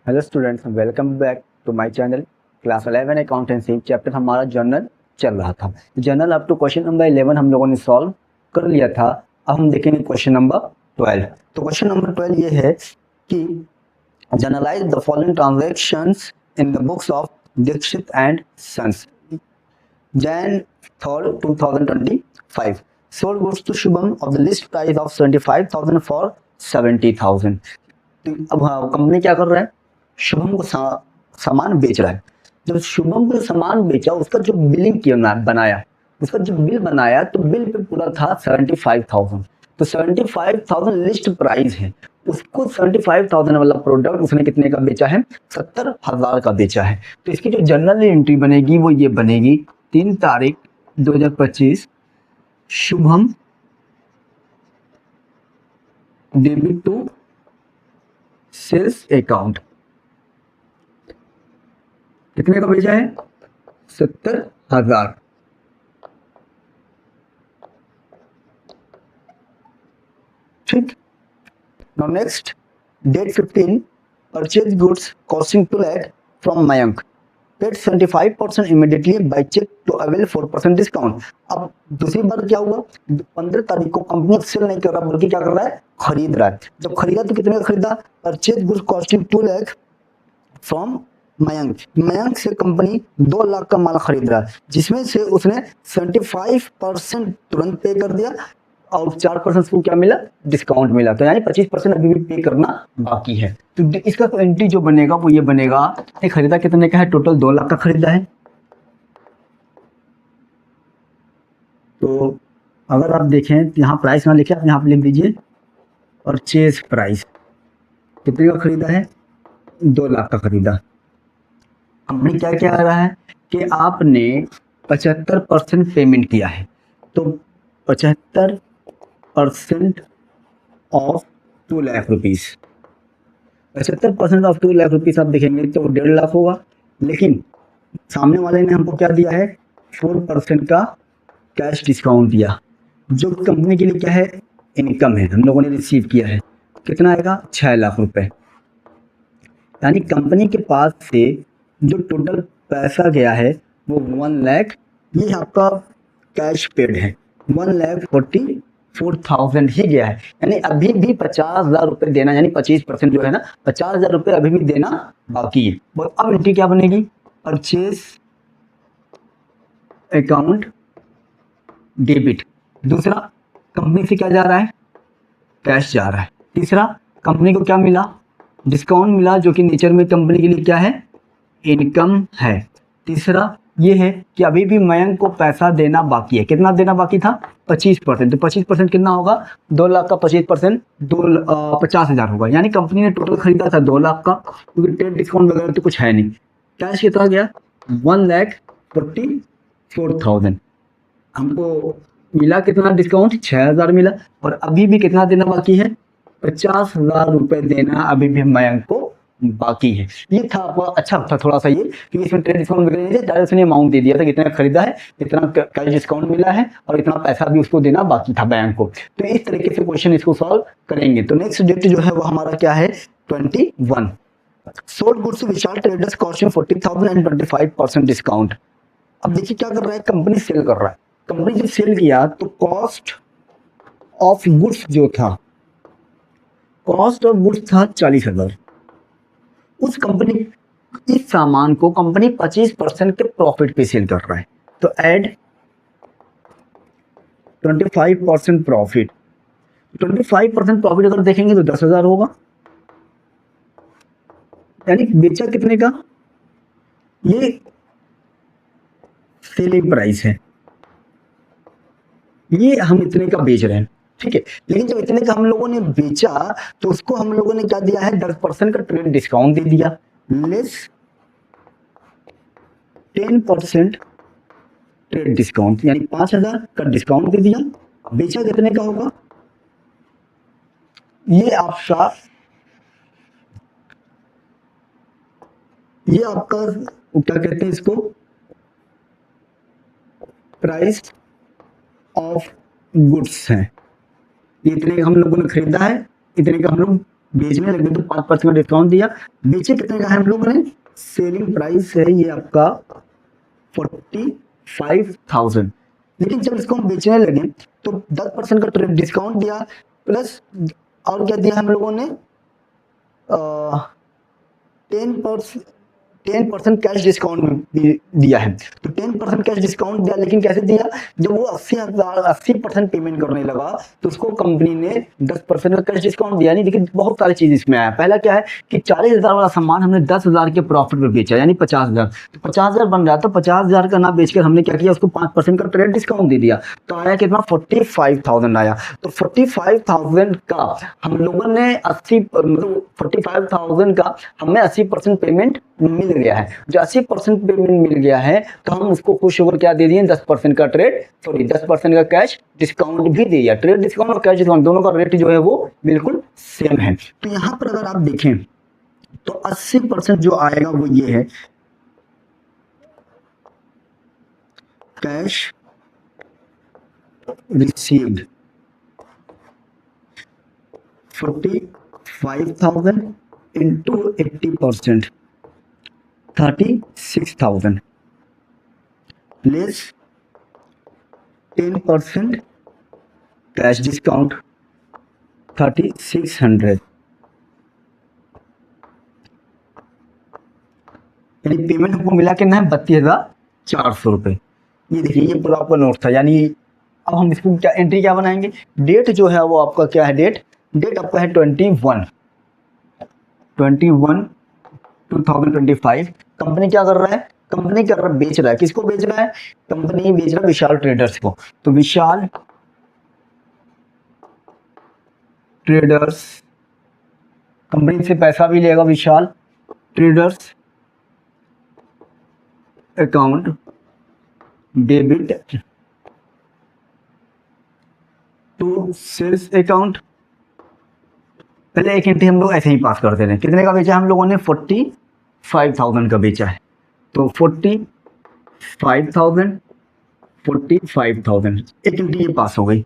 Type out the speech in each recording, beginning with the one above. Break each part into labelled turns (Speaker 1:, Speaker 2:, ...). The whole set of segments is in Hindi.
Speaker 1: Hello students, welcome back to my channel. Class 11 accountancy chapter हमारा जर्नल चल रहा था। Journal up to question number 11 हम लोगों ने सॉल्व कर लिया था। अब हम देखेंगे क्वेश्चन नंबर 12। तो क्वेश्चन नंबर 12 ये है कि journalise the following transactions in the books of Dikshit and sons Jan 3rd 2025 sold goods to Shubham of the list price of 75,000 for 70,000। अब हाँ, कंपनी क्या कर रहा है, शुभम को सामान बेच रहा है। जब शुभम को सामान बेचा, उसका जो बिलिंग किया बनाया, उसका जो बिल बनाया, तो बिल पे पूरा था 75,000। तो 75,000 लिस्ट प्राइस है, उसको 75,000 वाला प्रोडक्ट उसने कितने का बेचा है, 70,000 का बेचा है। तो इसकी जो जर्नल एंट्री बनेगी वो ये बनेगी 3 तारीख 2025 Shubham debit to sales account कितने का बेचा है, 70,000। ठीक। Now next, date 15 purchase goods costing 2 lakh from Mayank, paid 75% immediately by cheque to avail 4% discount. अब दूसरी बार क्या हुआ, 15 तारीख को कंपनी सेल नहीं कर रहा बल्कि क्या कर रहा है, खरीद रहा है। जब खरीदा तो कितने का खरीदा, purchase goods costing 2 lakh from Mayank. Mayank से कंपनी 2 लाख का माल खरीद रहा है, जिसमें से उसने 75% तुरंत पे कर दिया और 4% को क्या मिला, डिस्काउंट मिला। तो यानी 25% अभी भी पे करना बाकी है। तो इसका तो एंट्री जो बनेगा वो ये बनेगा, ये खरीदा कितने का है, टोटल 2 लाख का खरीदा है। तो अगर आप देखें तो यहाँ प्राइस ना लिखे, आप यहाँ पे लिख दीजिए परचेज प्राइस कितने का खरीदा है, 2 लाख का खरीदा। कंपनी क्या क्या आ रहा है कि आपने 75% पेमेंट किया है, तो 75% of 2 lakh rupees, 75% of 2 lakh rupees आप देखेंगे तो 1.5 लाख होगा। लेकिन सामने वाले ने हमको क्या दिया है, 4% का कैश डिस्काउंट दिया, जो कंपनी के लिए क्या है, इनकम है, हम लोगों ने रिसीव किया है। कितना आएगा, 6 लाख रुपए। यानी कंपनी के पास से जो टोटल पैसा गया है वो 1 लाख, ये आपका कैश पेड है, 1,44,000 ही गया है। यानी अभी भी 50,000 रुपए देना, यानी 25% जो है ना, 50,000 रुपए अभी भी देना बाकी है। अब एंट्री क्या बनेगी, परचेज अकाउंट डेबिट। दूसरा, कंपनी से क्या जा रहा है, कैश जा रहा है। तीसरा, कंपनी को क्या मिला, डिस्काउंट मिला, जो कि नेचर में कंपनी के लिए क्या है, इनकम है। तीसरा ये है कि अभी भी मयंक को पैसा देना बाकी है। कितना देना बाकी था, 25%। तो 25% कितना होगा, 2 लाख का 25% 50,000 होगा। यानी कंपनी ने टोटल खरीदा था 2 लाख का, क्योंकि ट्रेड डिस्काउंट वगैरह तो कुछ है नहीं। कैश कितना गया, 1,44,000। हमको मिला कितना डिस्काउंट, 6,000 मिला। और अभी भी कितना देना बाकी है, 50,000 रुपए देना अभी भी मयंक को बाकी है। ये था आपको अच्छा था थोड़ा सा ये, क्योंकि इसमें ट्रेड डिस्काउंट वगैरह नहीं दिया, उसने अमाउंट दे दिया था, कितना खरीदा है, इतना कैश डिस्काउंट मिला है और इतना पैसा भी उसको देना बाकी था बैंक को। तो इस तरीके से क्वेश्चन इसको सॉल्व करेंगे। तो नेक्स्ट डेट जो है वो हमारा क्या है, 21। Sold goods Vishal traders costing 40,000 and 25% discount. अब देखिए क्या कर रहा है, कंपनी सेल कर रहा है। कंपनी जब सेल किया तो कॉस्ट ऑफ गुड्स जो था, कॉस्ट ऑफ गुड्स था 40,000। उस कंपनी, इस सामान को कंपनी 25% के प्रॉफिट पे सेल कर रहा है। तो ऐड 25% प्रॉफिट, 25% प्रॉफिट अगर देखेंगे तो 10,000 होगा। यानी बेचा कितने का, ये सेलिंग प्राइस है, ये हम इतने का बेच रहे हैं, ठीक है। लेकिन जब इतने का हम लोगों ने बेचा तो उसको हम लोगों ने क्या दिया है, 10% का ट्रेड डिस्काउंट दे दिया, लेस 10% ट्रेड डिस्काउंट, यानी 5,000 का डिस्काउंट दे दिया। बेचा कितने का होगा, ये आपका क्या कहते हैं इसको, प्राइस ऑफ गुड्स है। इतने का हम लोगों ने खरीदा है, इतने का हम लोग बेचने लगे तो 5% का डिस्काउंट दिया। बेचे कितने का है हम लोगों ने, सेलिंग प्राइस है ये आपका 45,000, लेकिन जब इसको हम बेचने लगे तो 10% का डिस्काउंट दिया, प्लस और क्या दिया हम लोगों ने, 10% कैश डिस्काउंट दिया है। तो 10% कैश डिस्काउंट दिया, लेकिन कैसे दिया, जब वो 80% पेमेंट करने लगा तो उसको कंपनी ने 10% का कैश डिस्काउंट दिया। नहीं, लेकिन बहुत सारी चीज इसमें आया। पहला क्या है कि 40,000 वाला सामान हमने 10,000 के प्रॉफिट पर बेचा, यानी 50,000, तो 50,000 बन रहा था, 50,000 का ना बेचकर हमने क्या किया, उसको 5% का ट्रेड डिस्काउंट दे दिया, तो आया कितना, 45,000 आया। तो 45,000 का हम लोगों ने 45,000 का हमें 80% पेमेंट मिल गया है। जो 80% पेमेंट मिल गया है तो हम उसको खुश होकर क्या दे दिए, 10% का 10% का कैश डिस्काउंट भी दे दिया। ट्रेड डिस्काउंट और कैश डिस्काउंट दोनों का रेट जो है वो बिल्कुल सेम है। तो यहां पर अगर आप देखें तो 80% जो आएगा वो ये है, cash received 45,000 into 80%, 36,000 less 10% cash discount 3600, यानी पेमेंट हमको मिला कितना है, 32,400 रुपये। ये देखिए, ये पूरा आपका नोट था। यानी अब हम इसको क्या एंट्री क्या बनाएंगे, डेट जो है वो आपका क्या है, डेट आपका है 21/2025। कंपनी क्या कर रहा है, कंपनी क्या कर रहा है, बेच रहा है। किसको बेच रहा है, कंपनी बेच रहा है विशाल ट्रेडर्स को। तो विशाल ट्रेडर्स, कंपनी से पैसा भी लेगा Vishal traders account debit to sales account. पहले एक एंट्री हम लोग ऐसे ही पास करते रहे। कितने का बेचा हम लोगों ने, 45,000 का बेचा है। तो 45,000 एक एंट्री ये पास हो गई।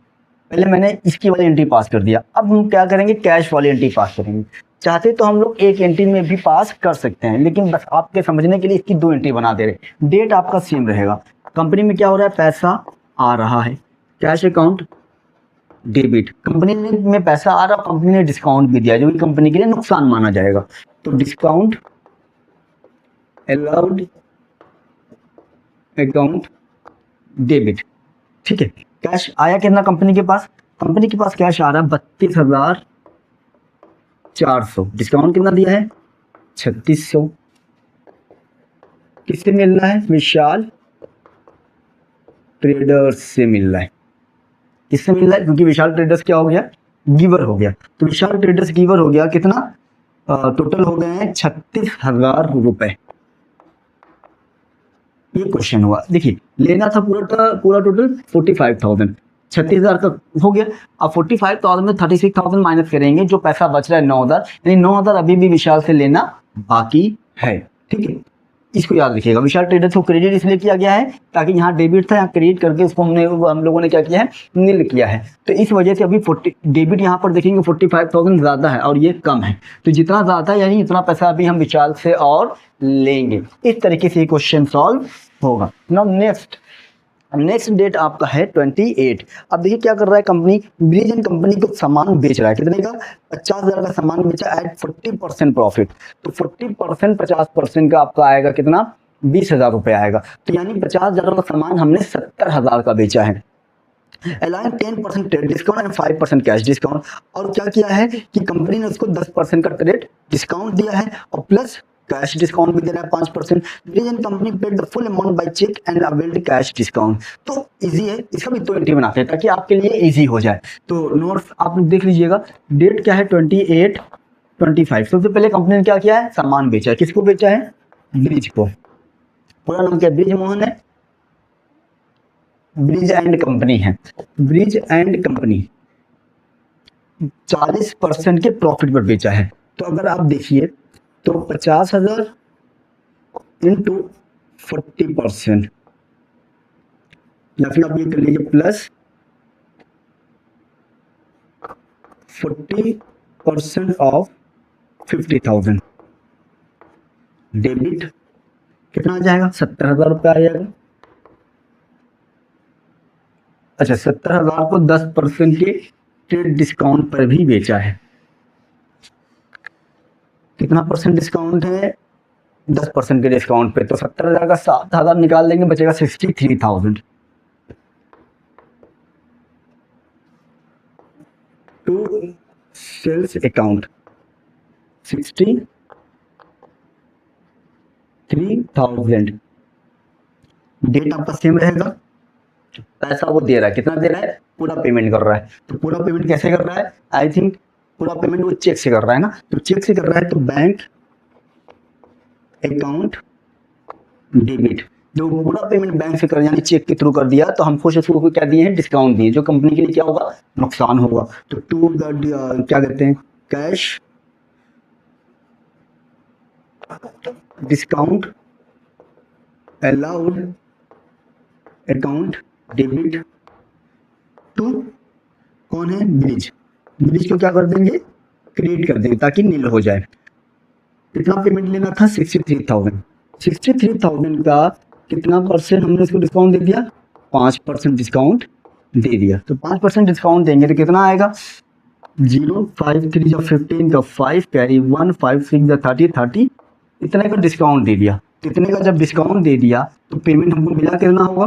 Speaker 1: पहले मैंने इसकी वाली एंट्री पास कर दिया। अब हम क्या करेंगे, कैश वाली एंट्री पास करेंगे। चाहते तो हम लोग एक एंट्री में भी पास कर सकते हैं, लेकिन बस आपके समझने के लिए इसकी 2 एंट्री बना दे रहे। डेट आपका सेम रहेगा। कंपनी में क्या हो रहा है, पैसा आ रहा है, कैश अकाउंट डेबिट, कंपनी में पैसा आ रहा, कंपनी ने डिस्काउंट भी दिया जो कि कंपनी के लिए नुकसान माना जाएगा। तो डिस्काउंट अलाउड अकाउंट डेबिट, ठीक है। कैश आया कितना कंपनी के पास, कंपनी के पास कैश आ रहा है 32,400, डिस्काउंट कितना दिया है, 3600। किससे मिल रहा है, विशाल ट्रेडर्स से मिल रहा है। किससे मिल रहा है, क्योंकि विशाल ट्रेडर्स क्या हो गया, गिवर हो गया। तो विशाल ट्रेडर्स गिवर हो गया, कितना टोटल हो गए हैं 36,000 रुपए। ये क्वेश्चन हुआ। देखिए, लेना था पूरा टोटल 45,000, 36,000 का हो गया। अब 45,000 में 36,000 माइनस करेंगे, जो पैसा बच रहा है 9,000, यानी 9,000 अभी भी विशाल से लेना बाकी है, ठीक है। इसको याद रखिएगा। विशाल ट्रेडर्स को क्रेडिट इसलिए किया गया है ताकि यहाँ डेबिट था, यहाँ क्रेडिट करके उसको हम लोगों ने क्या किया है, नील किया है। तो इस वजह से अभी डेबिट यहाँ पर देखेंगे 45,000 ज़्यादा है और ये कम है। तो जितना ज़्यादा यानी इतना पैसा अभी हम विशाल से और लेंगे। इस तरीके से क्वेश्चन सॉल्व होगा। नाउ नेक्स्ट डेट आपका है 28। अब देखिए क्या कर रहा है कंपनी, ब्रिज एंड कंपनी को सामान बेच रहा है। कितने का, 50,000 का सामान बेचा एट 40% प्रॉफिट। तो 40% 50% का आपका आएगा कितना, 20,000 रुपये आएगा। तो यानी 50,000 का सामान हमने 70,000 का बेचा है। Align 10% trade discount and 5% cash discount. और क्या किया है कि कंपनी ने उसको 10% का ट्रेड डिस्काउंट दिया है और प्लस कैश डिस्काउंट भी दे रहा है 5%। Bridge and company paid the full amount by cheque and availed cash discount. तो इजी है, इसका भी 2 एंट्री बनाते हैं ताकि आपके लिए इजी हो जाए। तो नोट्स आप देख लीजिएगा। डेट क्या है, 28, 25। सबसे पहले कंपनी ने क्या किया है, सामान बेचा है। किसको बेचा है, ब्रिज को। पूरा नाम क्या, ब्रिज मोहन है, ब्रिज एंड कंपनी है। ब्रिज एंड कंपनी 40% के प्रॉफिट पर बेचा है। तो अगर आप देखिए तो 50,000 इंटू 40%, या फिर आप ये कर लीजिए प्लस 40% ऑफ 50,000 डेबिट कितना आ जाएगा, 70,000 रुपये आ जाएगा। अच्छा, 70,000 को 10% के ट्रेड डिस्काउंट पर भी बेचा है। कितना परसेंट डिस्काउंट है, 10% के डिस्काउंट पे, तो 70,000 का 7,000 निकाल देंगे, बचेगा 63,000। To sales account 63,000। डेट आपका सेम रहेगा, पैसा वो दे रहा है, कितना दे रहा है, पूरा पेमेंट कर रहा है। तो पूरा पेमेंट कैसे कर रहा है, आई थिंक पूरा पेमेंट वो चेक से कर रहा है ना, तो चेक से कर रहा है, तो बैंक अकाउंट डेबिट, जो पूरा पेमेंट बैंक से कर यानी चेक के थ्रू कर दिया, तो हमको उसको क्या दिए हैं, डिस्काउंट दिए, जो कंपनी के लिए क्या होगा, नुकसान होगा। तो टू द क्या कहते हैं, cash discount allowed account debit to, कौन है, ब्रिज, ब्रिज को क्या कर देंगे, क्रिएट कर देंगे ताकि नील हो जाए। कितना पेमेंट लेना था, 63,000। 63,000 का कितना परसेंट हमने इसको डिस्काउंट दे दिया, 5% डिस्काउंट दे दिया। तो 5% डिस्काउंट देंगे तो कितना आएगा, 0 5 3 या 15 का 5 कैरी 1 5 6 या 30 इतने का डिस्काउंट दे दिया। तो इतने का जब डिस्काउंट दे दिया तो पेमेंट हमको मिला कितना होगा,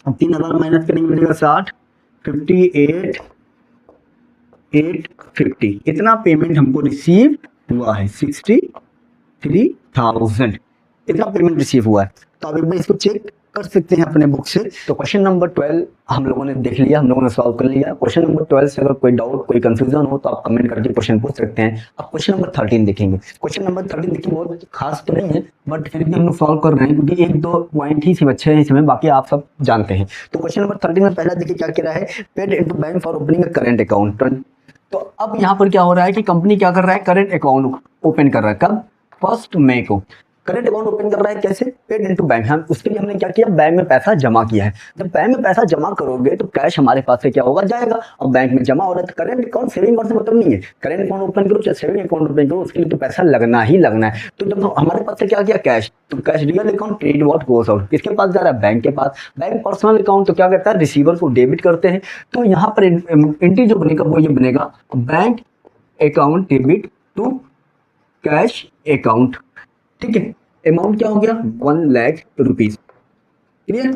Speaker 1: 3,000 माइनस करेंगे मिलेगा 60, 58 850, इतना पेमेंट हमको रिसीव हुआ है, 63,000 इतना पेमेंट रिसीव हुआ है। तो अब एक बार इसको चेक कर सकते हैं अपने बुक से। तो क्वेश्चन नंबर 12 हम लोगों ने देख लिया, हम लोगों ने सॉल्व कर लिया। क्वेश्चन नंबर 12 से अगर कोई डाउट कोई कंफ्यूजन हो तो आप कमेंट करके क्वेश्चन पूछ सकते हैं। अब क्वेश्चन नंबर 13 देखेंगे। क्वेश्चन नंबर 13 देखिए बहुत खास तो नहीं है, बट फिर भी हम लोग सॉल्व कर रहे हैं क्योंकि एक दो पॉइंट ही सिर्फ अच्छे हैं इसमें, बाकी आप सब जानते हैं। तो क्वेश्चन नंबर 13 में पहला देखिए क्या कह रहा है, paid into bank for opening a current account. तो अब यहाँ पर क्या हो रहा है कि कंपनी क्या कर रहा है, करंट अकाउंट ओपन कर रहा है, कब, 1 मई को करंट अकाउंट ओपन कर रहा है। कैसे, पेड इनटू बैंक, हम उसके लिए हमने क्या किया, बैंक में पैसा जमा किया है। जब बैंक में पैसा जमा करोगे तो कैश हमारे पास से क्या होगा, जाएगा। अब बैंक में जमा हो रहा है तो करंट अकाउंट सेविंग अकाउंट से मतलब नहीं है, करंट अकाउंट ओपन करो चाहे सेविंग अकाउंट ओपन करो उसके लिए तो पैसा लगना ही लगना है। तो जब हमारे पास से क्या किया, कैश, तो cash real account credit what goes out, किसके पास जा रहा है, बैंक के पास। बैंक पर्सनल अकाउंट तो क्या करता है, रिसीवर को डेबिट करते हैं। तो यहाँ पर एंट्री जो बनेगा वो ये बनेगा, bank account debit to cash account, ठीक है। अमाउंट क्या हो गया, 1 lakh rupees, clear.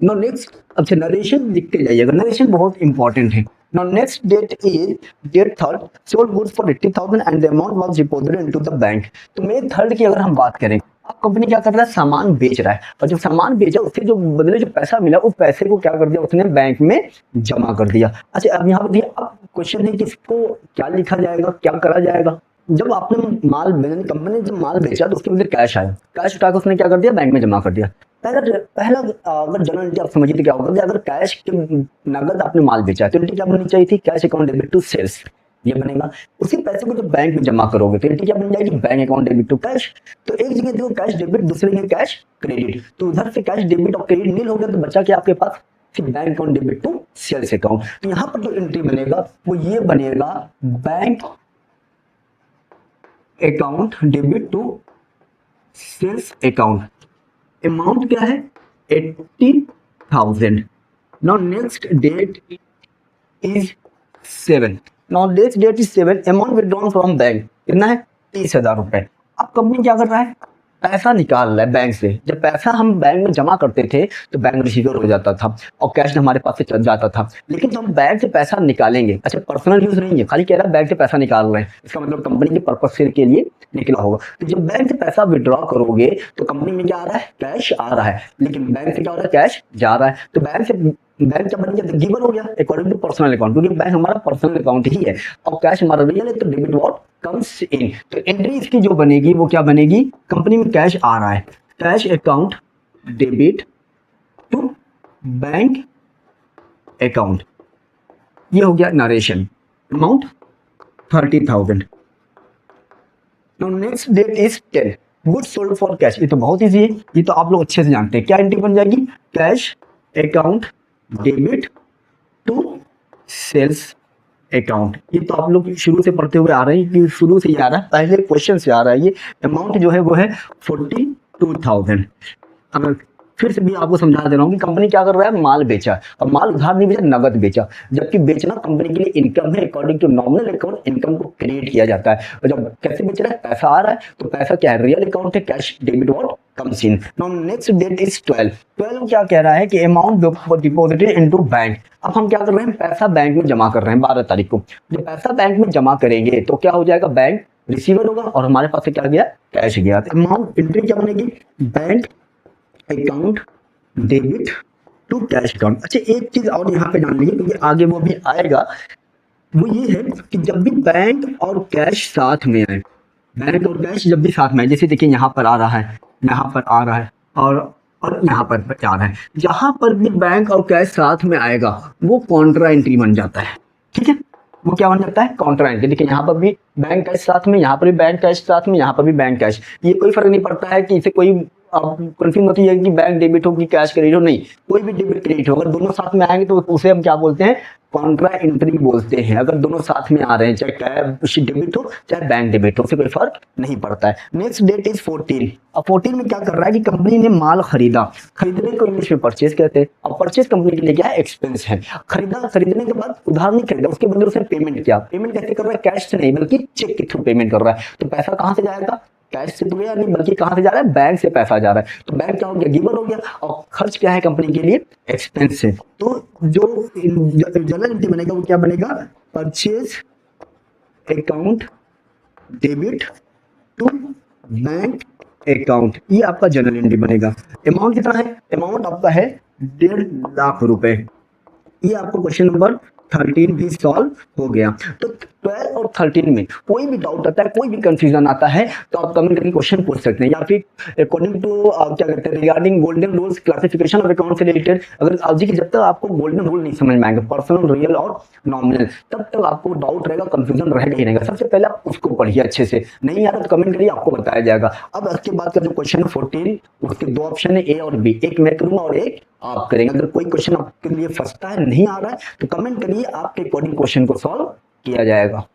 Speaker 1: No next, अच्छा नरेशन लिखते जाइएगा, नरेशन बहुत इंपॉर्टेंट है। Now next date is date 3rd, sold goods for 80,000 and the amount was deposited into the bank। तो May 3rd की अगर हम बात करें, अब कंपनी क्या कर रहा है, सामान बेच रहा है, और जब सामान बेचा उससे जो बदले जो पैसा मिला उस पैसे को क्या कर दिया उसने, बैंक में जमा कर दिया। अच्छा अब यहाँ पर दिया, अब क्वेश्चन है कि इसको क्या लिखा जाएगा, क्या करा जाएगा। जब आपने माल कंपनी ने जब माल बेचा तो उसके अंदर कैश आया, कैश उठा कर उसने क्या कर दिया, बैंक में जमा कर दिया। पहला अगर जनरल आप समझिए तो क्या होगा कि अगर कैश के नगद आपने माल बेचा है तो एंट्री क्या बननी चाहिए थी, cash account debit to sales, ये बनेगा। उसी पैसे को जब बैंक में जमा करोगे तो एंट्री क्या बन जाएगी, bank account debit to cash. तो एक जगह देखो कैश डेबिट, दूसरी जगह कैश क्रेडिट, तो उधर से कैश डेबिट और क्रेडिट नील हो गया तो बचा क्या आपके पास, फिर bank account debit to sales account. तो यहाँ पर जो एंट्री बनेगा वो ये बनेगा, bank account debit to sales account. Amount क्या है, 80,000। Now next date is 7। Now next date is 7। Amount withdrawn from bank कितना है, 30,000 रुपए। अब कंपनी क्या कर रहा है, पैसा निकाल रहा है बैंक से। जब पैसा हम बैंक में जमा करते थे तो बैंक रिसीवर हो जाता था और कैश हमारे पास से चल जाता था, लेकिन तो हम बैंक से पैसा निकालेंगे, अच्छा पर्सनल यूज नहीं है, खाली कह रहा है बैंक से पैसा निकाल रहे हैं, इसका मतलब कंपनी के पर्पस के लिए निकला होगा। तो जब बैंक से पैसा विड्रॉ करोगे तो कंपनी में क्या आ रहा है, कैश आ रहा है, लेकिन बैंक से क्या हो रहा है, कैश जा रहा है। तो बैंक क्या बन गया, गिवर हो गया अकॉर्डिंग टू पर्सनल अकाउंट, क्योंकि बैंक हमारा पर्सनल अकाउंट ही है और कैश हमारा रियल है, तो डेबिट व्हाट कम्स इन। तो एंट्री इसकी जो बनेगी वो क्या बनेगी, कंपनी में कैश आ रहा है, cash account debit to bank account, ये हो गया narration. Amount 30,000। Now next date is 10। Goods sold for cash, ये तो बहुत ईजी है, ये तो आप लोग अच्छे से जानते हैं। क्या एंट्री बन जाएगी, cash account debit to sales account. ये तो आप लोग शुरू से पढ़ते हुए आ रहे हैं कि शुरू से ही आ रहा है, पहले क्वेश्चन से आ रहा है। ये अमाउंट जो है वो है 42,000। अगर फिर से भी आपको समझा दे रहा हूँ कि कंपनी क्या कर रहा है, माल बेचा, और माल उधार नहीं बेचा, नगद बेचा। जबकि बेचना कंपनी के लिए इनकम है, according to nominal account income को क्रिएट किया जाता है। और जब कैसे बेच रहा है, पैसा आ रहा है, तो पैसा क्या है, रियल अकाउंट है, cash debit what comes in. Now next date is 12 क्या कह रहा है कि अमाउंट डिपॉजिटेड इनटू बैंक। अब हम क्या कर रहे हैं, पैसा बैंक में जमा कर रहे हैं 12 तारीख को। जब पैसा बैंक में जमा करेंगे तो क्या हो जाएगा, बैंक रिसीवर होगा और हमारे पास से क्या गया, कैश गया। तो अमाउंट एंट्री क्या बनेगी, bank account debit to cash account. अच्छा एक चीज और यहाँ पे जान लीजिए, क्योंकि आगे वो भी आएगा, वो ये है कि जब भी बैंक और कैश साथ में आए, बैंक और कैश जब भी साथ में आए, जैसे देखिए यहाँ पर आ रहा है, यहाँ पर आ रहा है, और यहाँ पर आ रहा है, जहां पर भी बैंक और कैश साथ में आएगा वो कॉन्ट्रा एंट्री बन जाता है। ठीक है, वो क्या बन जाता है, कॉन्ट्रा एंट्री। देखिए यहाँ पर भी बैंक कैश साथ में, यहाँ पर भी बैंक कैश साथ में, यहाँ पर भी बैंक कैश। ये कोई फर्क नहीं पड़ता है कि इसे कोई अब कंफ्यूज होती है कि बैंक डेबिट हो कि कैश क्रेडिट हो, नहीं, कोई भी डेबिट क्रेडिट हो, अगर दोनों साथ में आएंगे तो उसे हम क्या बोलते हैं, कॉन्ट्रा एंट्री बोलते हैं। अगर दोनों साथ में आ रहे हैं, चाहे कैश डेबिट हो चाहे बैंक डेबिट हो, उससे कोई फर्क नहीं पड़ता है। Next date is 14। अब 14 में क्या कर रहा है कि कंपनी ने माल खरीदा, खरीदने को इंग्लिश में परचेज कहते हैं। और परचेज कंपनी के लिए क्या है, एक्सपेंस है। खरीदा, खरीदने के बाद उधार नहीं खरीदा, उसके बदले उसने पेमेंट किया। पेमेंट कैसे कर रहा है, कैश से नहीं बल्कि चेक के थ्रू पेमेंट कर रहा है। तो पैसा कहां से जाएगा, कैश से तो गया नहीं, बल्कि कहां से जा रहा है, बैंक से पैसा जा रहा है। तो बैंक क्या हो गया, गिवर हो गया, और खर्च क्या है कंपनी के लिए, एक्सपेंस है। तो जो जनरल एंट्री बनेगा वो क्या बनेगा, purchase account debit to bank account, ये आपका जनरल एंट्री बनेगा। अमाउंट कितना है, अमाउंट आपका है 1.5 लाख रुपए। ये आपको क्वेश्चन नंबर 13 भी सॉल्व हो गया। तो 12 और 13 में कोई भी डाउट आता है, कोई भी कंफ्यूजन आता है, तो आप कमेंट करके क्वेश्चन पूछ सकते हैं, या फिर अकॉर्डिंग टू क्या कहते हैं, रिगार्डिंग गोल्डन रूल्स क्लासिफिकेशन और अकाउंट से रिलेटेड। अगर आज की जब तक आपको गोल्डन रूल नहीं समझ में आएंगे, पर्सनल, रियल और नॉमिनल, तब तक आपको डाउट रहेगा, कंफ्यूजन रहेगा ही रहेगा। सबसे पहले आप उसको पढ़िए अच्छे से, नहीं आ रहा तो कमेंट करिए, आपको बताया जाएगा। अब इसके बाद का जो क्वेश्चन है 14, उसके दो ऑप्शन है, ए और बी, एक मैं करूंगा और एक आप करेंगे। अगर कोई क्वेश्चन आपके लिए फंसता है, नहीं आ रहा है, तो कमेंट करिए, आपके अकॉर्डिंग क्वेश्चन को सॉल्व किया जाएगा।